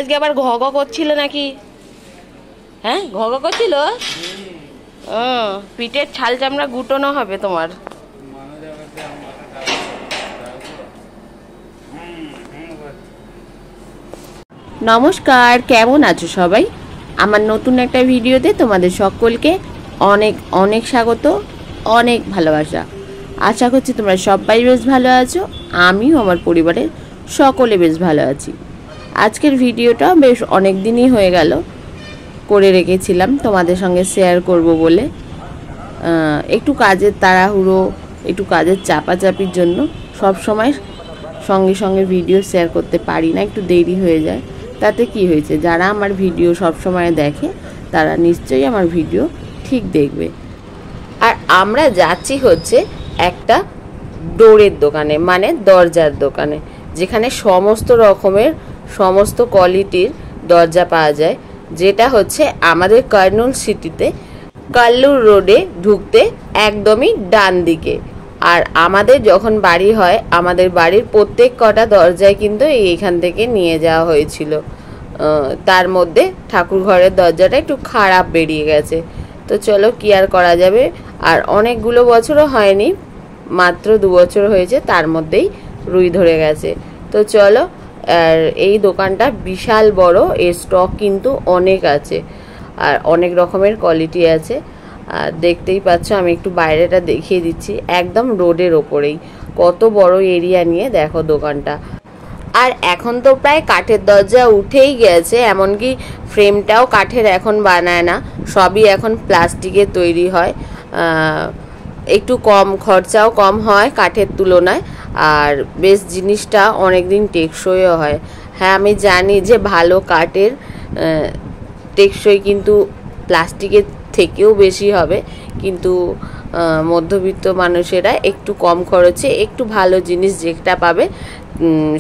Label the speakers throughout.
Speaker 1: আজকে আবার ঘ ঘ করছিল নাকি? হ্যাঁ, ঘ ঘ করছিল। পিঠের ছাল চামড়া গুটানো হবে তোমার। নমস্কার, কেমন আছো সবাই? আমার নতুন একটা ভিডিওতে তোমাদের সকলকে অনেক অনেক স্বাগত, অনেক ভালোবাসা। আশা করছি তোমরা সবাই বেশ ভালো আছো। আমিও আমার পরিবারের সকলে বেশ ভালো আছি। আজকের ভিডিওটা বেশ অনেক দিনই হয়ে গেল করে রেখেছিলাম তোমাদের সঙ্গে শেয়ার করব বলে। একটু কাজের তাড়াহুড়ো, একটু কাজের চাপাচাপির জন্য সব সময় সঙ্গে সঙ্গে ভিডিও শেয়ার করতে পারি না, একটু দেরি হয়ে যায়। তাতে কি হয়েছে, যারা আমার ভিডিও সব সময় দেখে তারা নিশ্চয়ই আমার ভিডিও ঠিক দেখবে। আর আমরা যাচ্ছি হচ্ছে একটা ডোরের দোকানে, মানে দরজার দোকানে, যেখানে সমস্ত রকমের সমস্ত কোয়ালিটির দরজা পাওয়া যায়। যেটা হচ্ছে আমাদের কার্নুল সিটিতে কাল্লুর রোডে ঢুকতে একদমই ডান দিকে। আর আমাদের যখন বাড়ি হয়, আমাদের বাড়ির প্রত্যেক কটা দরজায় কিন্তু এইখান থেকে নিয়ে যাওয়া হয়েছিল। তার মধ্যে ঠাকুর ঘরের দরজাটা একটু খারাপ বেরিয়ে গেছে। তো চলো, কি আর করা যাবে। আর অনেকগুলো বছরও হয়নি, মাত্র 2 বছর হয়েছে, তার মধ্যেই রুই ধরে গেছে। তো চলো, আর এই দোকানটা বিশাল বড়, এর স্টক কিন্তু অনেক আছে আর অনেক রকমের কোয়ালিটি আছে। আর দেখতেই পাচ্ছ, আমি একটু বাইরেটা দেখিয়ে দিচ্ছি, একদম রোডের ওপরেই। কত বড় এরিয়া নিয়ে দেখো দোকানটা। আর এখন তো প্রায় কাঠের দরজা উঠেই গেছে, এমনকি ফ্রেমটাও কাঠের এখন বানায় না, সবই এখন প্লাস্টিকের তৈরি হয়। একটু কম খরচাও কম হয় কাঠের তুলনায়, আর বেশ জিনিসটা অনেক দিন টেকসইও হয়। হ্যাঁ, আমি জানি যে ভালো কাঠের টেকসই কিন্তু প্লাস্টিকের থেকেও বেশি হবে, কিন্তু মধ্যবিত্ত মানুষেরা একটু কম খরচে একটু ভালো জিনিস যেটা পাবে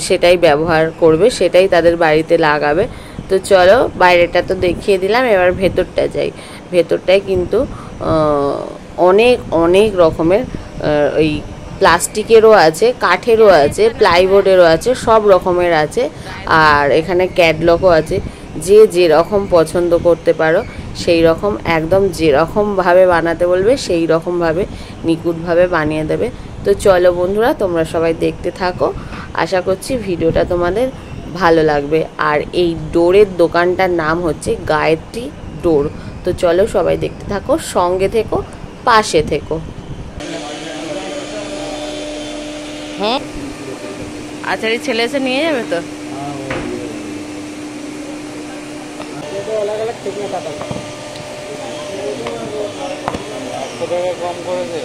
Speaker 1: সেটাই ব্যবহার করবে, সেটাই তাদের বাড়িতে লাগাবে। তো চলো, বাইরেটা তো দেখিয়ে দিলাম, এবার ভেতরটা যাই। ভেতরটায় কিন্তু অনেক অনেক রকমের ওই প্লাস্টিকেরও আছে, কাঠেরও আছে, প্লাইবোর্ডেরও আছে, সব রকমের আছে। আর এখানে ক্যাটলগও আছে, যে যেরকম পছন্দ করতে পারো সেই রকম, একদম যেরকমভাবে বানাতে বলবে সেই রকমভাবে নিখুঁতভাবে বানিয়ে দেবে। তো চলো বন্ধুরা, তোমরা সবাই দেখতে থাকো, আশা করছি ভিডিওটা তোমাদের ভালো লাগবে। আর এই ডোরের দোকানটার নাম হচ্ছে গায়ত্রী ডোর। তো চলো সবাই দেখতে থাকো, সঙ্গে থেকো, পাশে থেকো। হুম, আচ্ছা, এই ছেলে এসে নিয়ে যাবে তো?
Speaker 2: কম করেছে।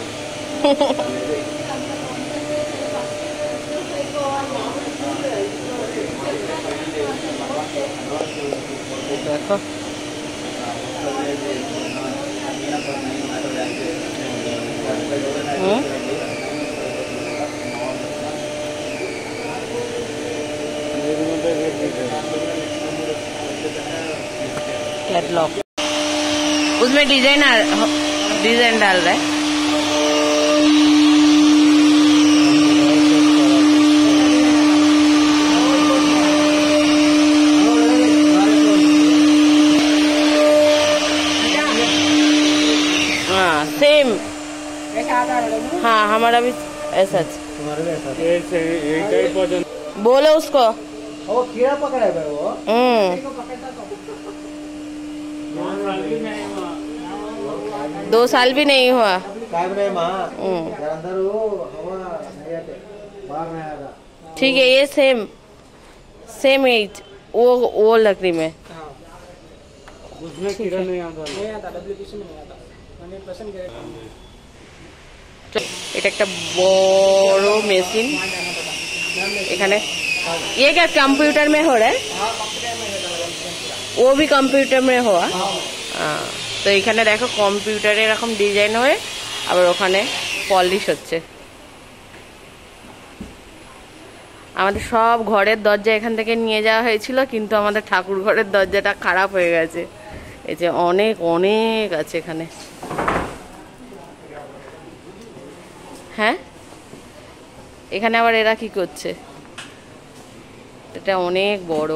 Speaker 2: দেখো,
Speaker 1: कैटलॉग, उसमें डिजाइन डाल रहा है। हाँ सेम, हाँ हमारा भी ऐसा। बोलो उसको,
Speaker 2: वो कीड़ा पकड़ा है वो।
Speaker 1: 2 साल भी नहीं हुआ। ठीक है, ये सेम एज, वो लकड़ी में।
Speaker 2: उसमें कीड़ा नहीं आता, डुप्लीकेशन नहीं आता, 100% गारंटी।
Speaker 1: এটা একটা বড় মেশিন, এখানে ये क्या कंप्यूटर में हो रहा है? वो भी कंप्यूटर में हुआ। তো এখানে দেখো কম্পিউটারে এরকম ডিজাইন হয়ে আবার ওখানে পলিশ হচ্ছে। আমাদের সব ঘরের দরজা এখান থেকে নিয়ে যাওয়া হয়েছিল, কিন্তু আমাদের ঠাকুর ঘরের দরজাটা খারাপ হয়ে গেছে। এই যে অনেক অনেক আছে এখানে। হ্যাঁ, এখানে আবার এরা কি করছে? এটা অনেক বড়।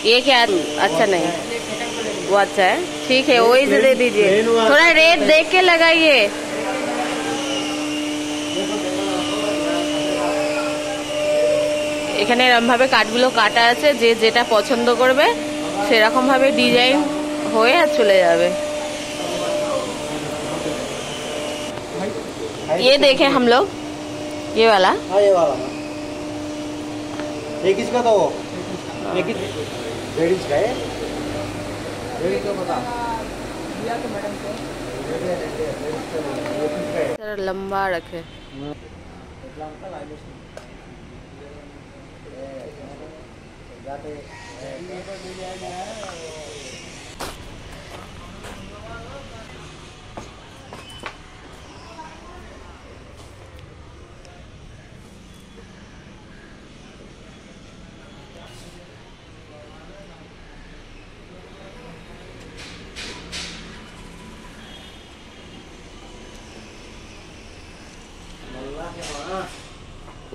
Speaker 1: ये क्या अच्छा नहीं, वो अच्छा है, ठीक है वही से दे दीजिए। थोड़ा रेट देख के लगाइए। এখানে এরকম ভাবে কাঠগুলো কাটা আছে, যে যেটা পছন্দ করবে সেরকম ভাবে ডিজাইন হয়ে আর চলে যাবে। ये देखे हम लोग, ये वाला।
Speaker 2: हाँ ये वाला। ये किसका था वो? ये किस? लेडीज का है? लेडीज का पता? दिया तो मैडम को।
Speaker 1: थोड़ा लंबा रखे।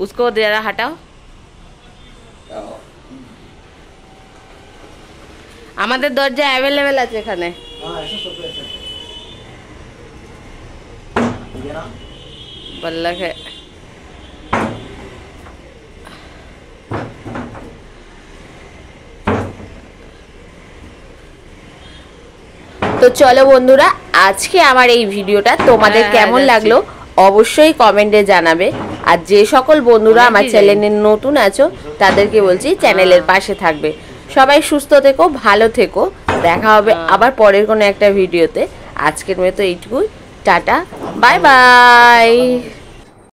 Speaker 1: उसको जरा हटाओ। আমাদের দরজা অ্যাভেলেবেল আছে এখানে। बल्लक है। তো চলো বন্ধুরা, আজকে আমার এই ভিডিওটা তোমাদের কেমন লাগলো অবশ্যই কমেন্টে জানাবে। আর যে সকল বন্ধুরা আমার চ্যানেলে নতুন আছো তাদেরকে বলছি চ্যানেলের পাশে থাকবে। সবাই সুস্থ থেকো, ভালো থেকো, দেখা হবে আবার পরের কোনো একটা ভিডিওতে। আজকের মতো এইটুকুই, টাটা, বাই বাই।